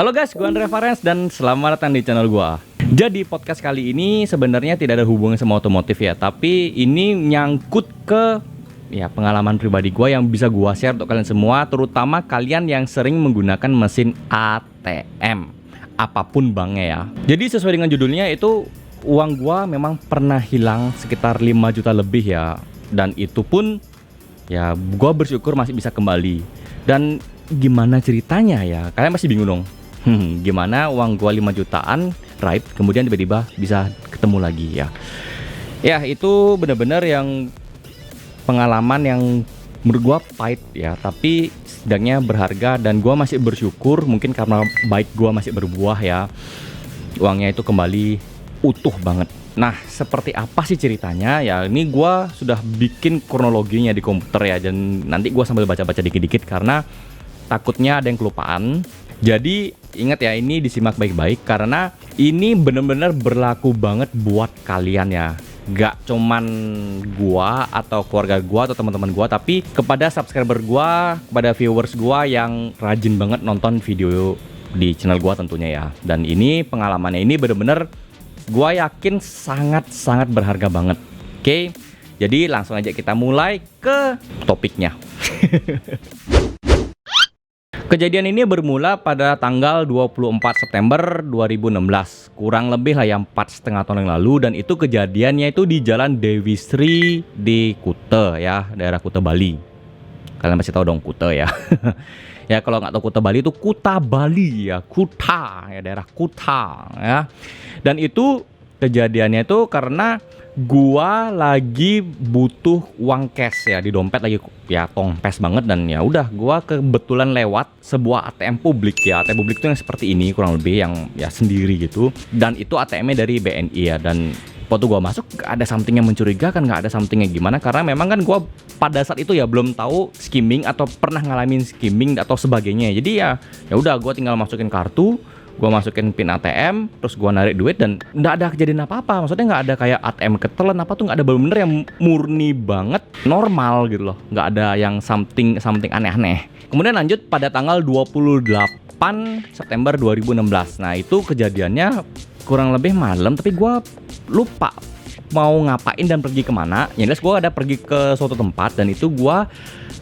Halo guys, gue Andre Farens dan selamat datang di channel gue. Jadi podcast kali ini sebenarnya tidak ada hubungan sama otomotif ya, tapi ini nyangkut ke pengalaman pribadi gue yang bisa gue share untuk kalian semua, terutama kalian yang sering menggunakan mesin ATM, apapun banknya ya. Jadi sesuai dengan judulnya itu, uang gue memang pernah hilang sekitar 5 juta lebih ya, dan itu pun ya gue bersyukur masih bisa kembali. Dan gimana ceritanya ya? Kalian masih bingung dong. Gimana uang gua 5 jutaan right kemudian tiba-tiba bisa ketemu lagi ya. Ya itu benar-benar yang pengalaman yang menurut gua pahit ya, tapi setidaknya berharga dan gua masih bersyukur mungkin karena baik gua masih berbuah ya. Uangnya itu kembali utuh banget. Nah, seperti apa sih ceritanya? Ya, ini gua sudah bikin kronologinya di komputer ya, dan nanti gua sambil baca-baca dikit-dikit karena takutnya ada yang kelupaan. Jadi ingat ya, ini disimak baik-baik karena ini bener-bener berlaku banget buat kalian ya. Gak cuman gua atau keluarga gua atau teman-teman gua, tapi kepada subscriber gua, kepada viewers gua yang rajin banget nonton video di channel gua tentunya ya. Dan ini pengalamannya ini bener-bener gua yakin sangat-sangat berharga banget. Oke, jadi langsung aja kita mulai ke topiknya. Kejadian ini bermula pada tanggal 24 September 2016, kurang lebih lah ya 4,5 tahun yang lalu, dan itu kejadiannya itu di Jalan Dewi Sri di Kuta ya, daerah Kuta Bali. Kalian masih tahu dong Kuta ya. Ya kalau nggak tahu Kuta Bali itu Kuta Bali ya, Kuta ya, daerah Kuta ya. Dan itu kejadiannya itu karena gua lagi butuh uang cash ya, di dompet lagi ya tongpes banget, dan ya udah gua kebetulan lewat sebuah ATM publik ya. ATM publik itu yang seperti ini kurang lebih, yang ya sendiri gitu, dan itu ATM-nya dari BNI ya. Dan waktu gua masuk gak ada something yang mencurigakan, nggak ada something yang gimana, karena memang kan gua pada saat itu ya belum tahu skimming atau pernah ngalamin skimming atau sebagainya. Jadi ya udah gua tinggal masukin kartu, gua masukin pin ATM, terus gua narik duit, dan nggak ada kejadian apa-apa. Maksudnya nggak ada kayak ATM ketelan apa tuh, nggak ada, bener-bener yang murni banget normal gitu loh, nggak ada yang something aneh-aneh. Kemudian lanjut pada tanggal 28 September 2016. Nah itu kejadiannya kurang lebih malam, tapi gua lupa mau ngapain dan pergi kemana. Yang jelas gua ada pergi ke suatu tempat, dan itu gua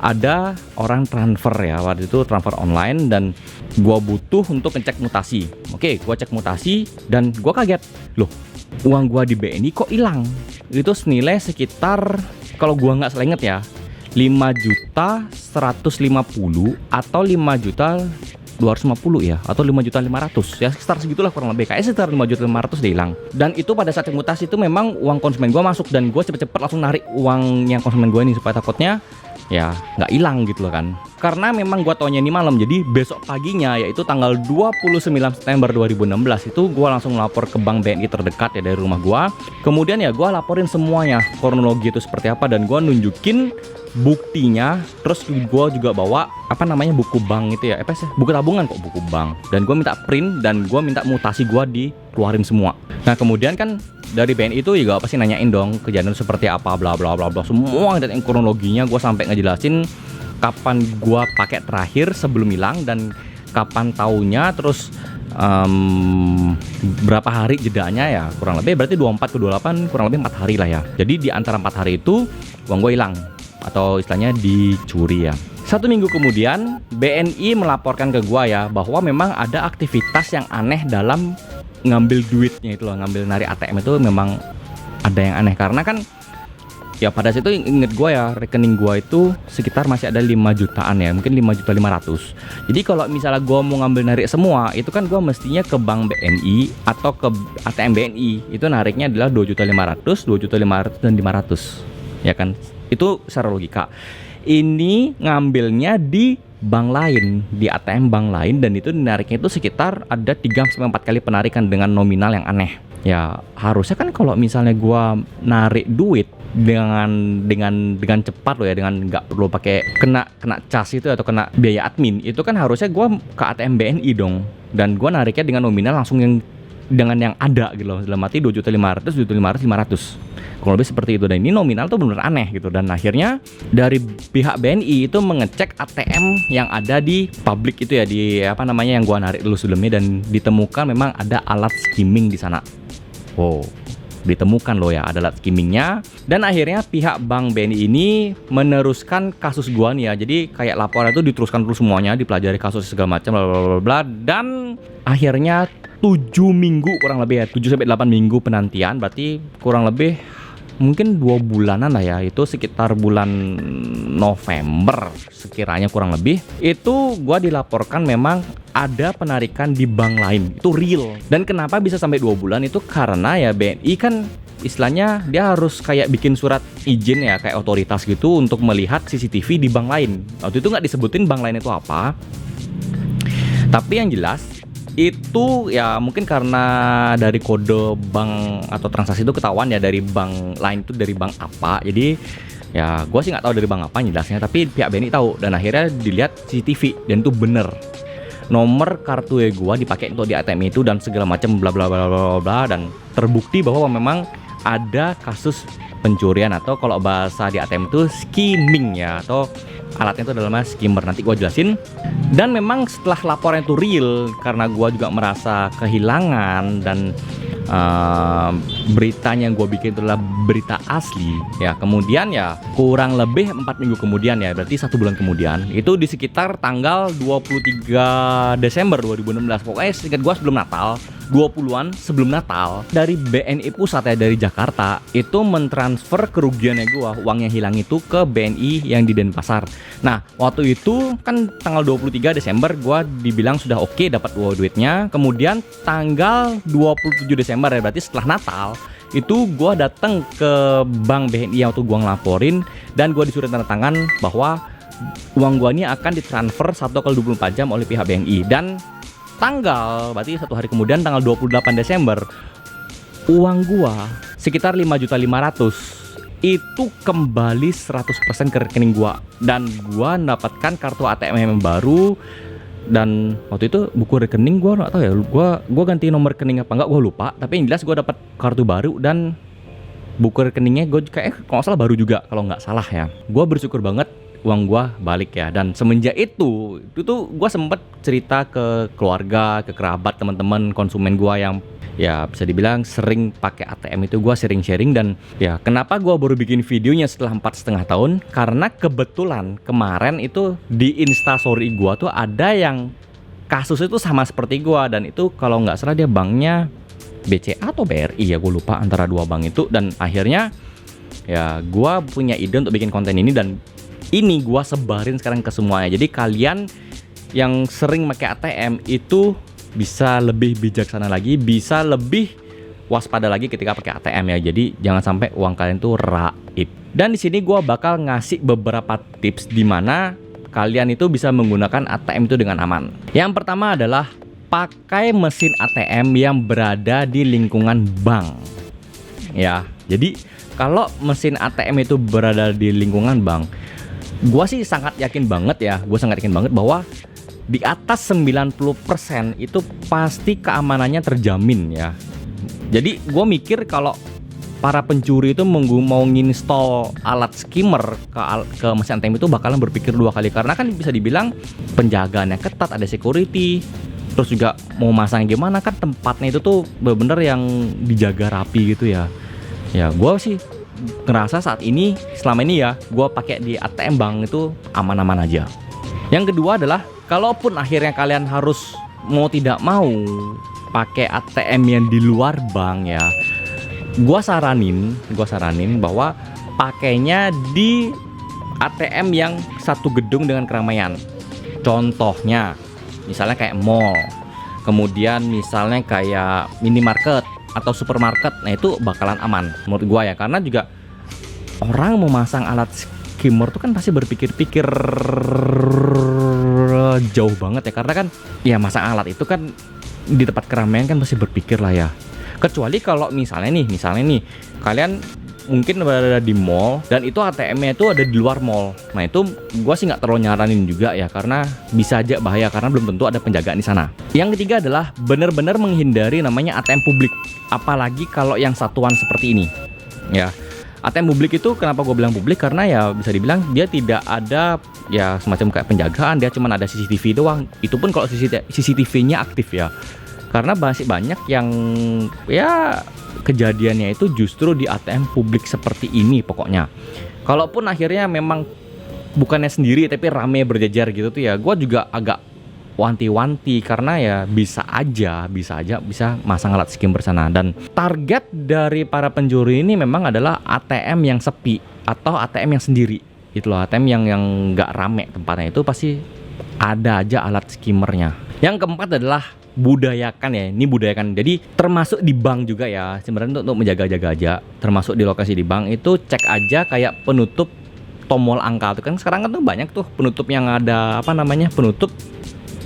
ada orang transfer ya, waktu itu transfer online, dan gua butuh untuk ngecek mutasi. Oke, gua cek mutasi dan gua kaget, loh uang gua di BNI kok hilang. Itu senilai sekitar, kalau gua nggak salah inget ya, 5.150 atau 5.250 ya, atau 5.500 ya, sekitar segitulah kurang lebih, kayaknya sekitar 5.500 dia hilang. Dan itu pada saat cek mutasi itu memang uang konsumen gua masuk, dan gua cepet-cepet langsung narik uang yang konsumen gua ini supaya takutnya ya nggak hilang gitu loh kan. Karena memang gua taunya ini malam, jadi besok paginya yaitu tanggal 29 September 2016 itu gua langsung lapor ke bank BNI terdekat ya dari rumah gua. Kemudian ya gua laporin semuanya, kronologi itu seperti apa, dan gua nunjukin buktinya. Terus gua juga bawa buku bank itu ya, buku tabungan kok, buku bank, dan gua minta print, dan gua minta mutasi gua dikeluarin semua. Nah kemudian kan dari BNI itu juga pasti nanyain dong kejadian seperti apa, bla bla bla bla, semua dan kronologinya gua sampai ngejelasin kapan gua pakai terakhir sebelum hilang, dan kapan taunya, terus berapa hari jedanya ya, kurang lebih berarti 24 ke 28, kurang lebih 4 hari lah ya. Jadi di antara 4 hari itu uang gua hilang, atau istilahnya dicuri ya. 1 minggu kemudian BNI melaporkan ke gua ya bahwa memang ada aktivitas yang aneh dalam ngambil duitnya itu loh, ngambil narik ATM itu memang ada yang aneh. Karena kan ya pada situ inget gue ya, rekening gue itu sekitar masih ada 5 jutaan ya, mungkin 5.500.000. Jadi kalau misalnya gue mau ngambil narik semua itu kan gue mestinya ke bank BNI atau ke ATM BNI, itu nariknya adalah 2.500.000, 2.500.000 dan 500 ya kan. Itu secara logika. Ini ngambilnya di bank lain, di ATM bank lain, dan itu nariknya itu sekitar ada 3-4 kali penarikan dengan nominal yang aneh. Ya harusnya kan kalau misalnya gua narik duit dengan cepat loh ya, dengan nggak perlu pakai kena cas itu atau kena biaya admin, itu kan harusnya gua ke ATM BNI dong, dan gua nariknya dengan nominal langsung yang dengan yang ada gitu loh. Dalam arti 2.500.000, 2.500.000, 500. Kurang lebih seperti itu. Dan ini nominal tuh bener aneh gitu. Dan akhirnya dari pihak BNI itu mengecek ATM yang ada di publik itu ya, di apa namanya yang gua narik dulu sebelumnya, dan ditemukan memang ada alat skimming di sana. Wow, ditemukan loh ya ada alat skimmingnya. Dan akhirnya pihak bank BNI ini meneruskan kasus gua nih ya. Jadi kayak laporan itu diteruskan dulu semuanya, dipelajari kasus segala macam bla bla bla, dan akhirnya 7 minggu kurang lebih ya, 7-8 minggu penantian, berarti kurang lebih mungkin 2 bulanan lah ya, itu sekitar bulan November sekiranya kurang lebih, itu gua dilaporkan memang ada penarikan di bank lain, itu real. Dan kenapa bisa sampai 2 bulan itu karena ya BNI kan istilahnya dia harus kayak bikin surat izin ya, kayak otoritas gitu untuk melihat CCTV di bank lain. Waktu itu nggak disebutin bank lain itu apa, tapi yang jelas itu ya mungkin karena dari kode bank atau transaksi itu ketahuan ya dari bank lain itu dari bank apa. Jadi ya gue sih nggak tahu dari bank apa jelasnya, tapi pihak BNI tahu. Dan akhirnya dilihat CCTV dan itu bener nomor kartu gue dipakai untuk di ATM itu dan segala macam bla bla bla bla bla, dan terbukti bahwa memang ada kasus pencurian atau kalau bahasa di ATM itu skimming ya, atau alatnya itu adalah skimmer, nanti gue jelasin. Dan memang setelah laporan itu real, karena gue juga merasa kehilangan dan beritanya yang gue bikin itu adalah berita asli ya. Kemudian ya kurang lebih 4 minggu kemudian ya, berarti 1 bulan kemudian, itu di sekitar tanggal 23 Desember 2016, pokoknya seingat gue sebelum Natal, 20-an sebelum Natal, dari BNI pusat ya, dari Jakarta itu mentransfer kerugiannya gue, uang yang hilang itu ke BNI yang di Denpasar. Nah waktu itu kan tanggal 23 Desember gue dibilang sudah oke dapat duitnya. Kemudian tanggal 27 Desember ya, berarti setelah Natal itu gue datang ke bank BNI waktu gue ngelaporin, dan gue disuruh tanda tangan bahwa uang gue ini akan ditransfer 1x24 jam oleh pihak BNI. Dan tanggal, berarti 1 hari kemudian, tanggal 28 Desember, uang gua sekitar 5.500.000 itu kembali 100% ke rekening gua, dan gua mendapatkan kartu ATM yang baru. Dan waktu itu buku rekening gua nggak tahu ya, gua ganti nomor rekening apa enggak, gua lupa, tapi yang jelas gua dapat kartu baru dan buku rekeningnya gue kayak kalau nggak salah baru juga, kalau nggak salah ya. Gua bersyukur banget uang gua balik ya. Dan semenjak itu tuh gua sempet cerita ke keluarga, ke kerabat, teman-teman konsumen gua yang ya bisa dibilang sering pakai ATM itu, gua sharing-sharing. Dan ya kenapa gua baru bikin videonya setelah 4,5 tahun, karena kebetulan kemarin itu di Instastory gua tuh ada yang kasus itu sama seperti gua, dan itu kalau nggak salah dia banknya BCA atau BRI ya, gue lupa antara dua bank itu. Dan akhirnya ya gua punya ide untuk bikin konten ini, dan ini gua sebarin sekarang ke semuanya. Jadi kalian yang sering pakai ATM itu bisa lebih bijaksana lagi, bisa lebih waspada lagi ketika pakai ATM ya. Jadi jangan sampai uang kalian tuh raib. Dan di sini gua bakal ngasih beberapa tips di mana kalian itu bisa menggunakan ATM itu dengan aman. Yang pertama adalah pakai mesin ATM yang berada di lingkungan bank. Ya, jadi kalau mesin ATM itu berada di lingkungan bank, gua sih sangat yakin banget ya, bahwa di atas 90% itu pasti keamanannya terjamin ya. Jadi gue mikir kalau para pencuri itu mau nginstall alat skimmer ke mesin ATM itu bakalan berpikir 2 kali, karena kan bisa dibilang penjagaannya ketat, ada security, terus juga mau masang gimana kan, tempatnya itu tuh bener-bener yang dijaga rapi gitu ya. Ya gue sih ngerasa saat ini, selama ini ya, gue pakai di ATM bank itu aman-aman aja. Yang kedua adalah, kalaupun akhirnya kalian harus mau tidak mau pakai ATM yang di luar bank ya, gue saranin bahwa pakainya di ATM yang satu gedung dengan keramaian. Contohnya misalnya kayak mall, kemudian misalnya kayak minimarket atau supermarket. Nah itu bakalan aman menurut gue ya, karena juga orang mau masang alat skimmer tuh kan pasti berpikir-pikir jauh banget ya, karena kan ya masang alat itu kan di tempat keramaian kan pasti berpikir lah ya. Kecuali kalau misalnya nih kalian mungkin berada di mall dan itu ATM-nya itu ada di luar mall. Nah itu gua sih nggak terlalu nyaranin juga ya, karena bisa aja bahaya karena belum tentu ada penjagaan di sana. Yang ketiga adalah benar-benar menghindari namanya ATM publik, apalagi kalau yang satuan seperti ini ya. ATM publik itu kenapa gue bilang publik, karena ya bisa dibilang dia tidak ada ya semacam kayak penjagaan, dia cuma ada CCTV doang. Itu pun kalau CCTV-nya aktif ya. Karena masih banyak yang ya kejadiannya itu justru di ATM publik seperti ini pokoknya. Kalaupun akhirnya memang bukannya sendiri tapi rame berjejer gitu tuh ya, gue juga agak wanti-wanti karena ya bisa aja bisa masang alat skimmer sana. Dan target dari para pencuri ini memang adalah ATM yang sepi atau ATM yang sendiri gitu loh. ATM yang nggak rame tempatnya itu pasti ada aja alat skimmernya. Yang keempat adalah budayakan ya, ini budayakan. Jadi termasuk di bank juga ya, sebenarnya untuk menjaga-jaga aja. Termasuk di lokasi di bank itu cek aja kayak penutup tombol angka tuh kan, sekarang kan tuh banyak tuh penutup yang ada apa namanya, penutup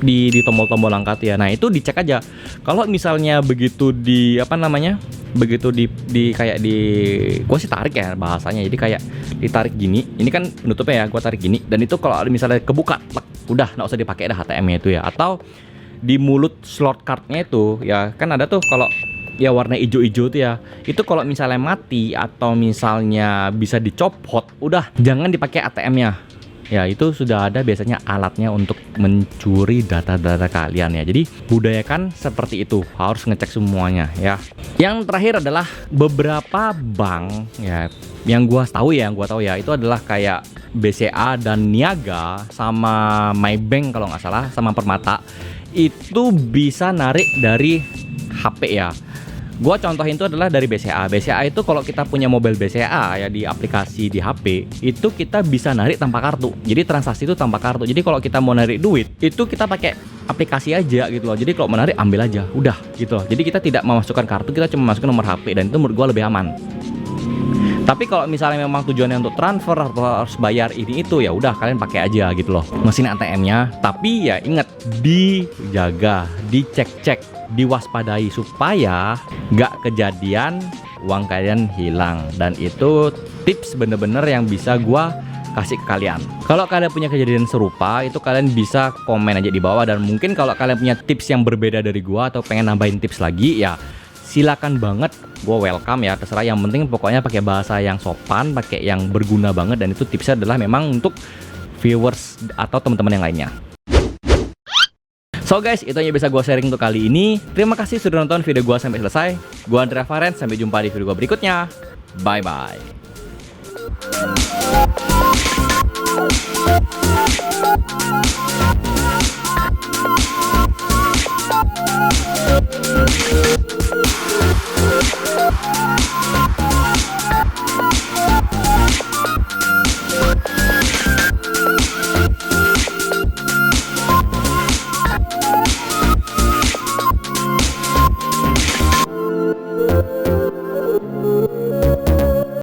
di tombol-tombol angka tuh ya. Nah itu dicek aja. Kalau misalnya begitu di apa namanya, begitu di kayak di gua sih tarik ya bahasanya, jadi kayak ditarik gini, ini kan penutupnya ya, gua tarik gini, dan itu kalau misalnya kebuka udah nggak usah dipakai dah ATM-nya itu ya. Atau di mulut slot cardnya itu ya kan ada tuh kalau ya warna hijau-hijau tuh ya, itu kalau misalnya mati atau misalnya bisa dicopot, udah jangan dipakai ATM-nya ya. Itu sudah ada biasanya alatnya untuk mencuri data-data kalian ya. Jadi budayakan seperti itu, harus ngecek semuanya ya. Yang terakhir adalah beberapa bank ya yang gua tahu ya itu adalah kayak BCA dan Niaga sama Maybank kalau nggak salah, sama Permata, itu bisa narik dari HP ya. Gua contohin itu adalah dari BCA. BCA itu kalau kita punya mobile BCA ya di aplikasi di HP, itu kita bisa narik tanpa kartu. Jadi transaksi itu tanpa kartu. Jadi kalau kita mau narik duit, itu kita pakai aplikasi aja gitu loh. Jadi kalau mau narik ambil aja, udah gitu loh. Jadi kita tidak memasukkan kartu, kita cuma masukkan nomor HP, dan itu menurut gua lebih aman. Tapi kalau misalnya memang tujuannya untuk transfer atau harus bayar ini itu, ya udah kalian pakai aja gitu loh mesin ATM-nya. Tapi ya ingat, dijaga, dicek-cek, diwaspadai supaya nggak kejadian uang kalian hilang. Dan itu tips bener-bener yang bisa gua kasih ke kalian. Kalau kalian punya kejadian serupa, itu kalian bisa komen aja di bawah. Dan mungkin kalau kalian punya tips yang berbeda dari gua atau pengen nambahin tips lagi, ya silakan banget, gue welcome ya, terserah. Yang penting pokoknya pakai bahasa yang sopan, pakai yang berguna banget, dan itu tipsnya adalah memang untuk viewers atau teman-teman yang lainnya. So guys, itu yang bisa gue sharing untuk kali ini. Terima kasih sudah nonton video gue sampai selesai. Gue Andrea Faren, sampai jumpa di video gue berikutnya. Bye bye.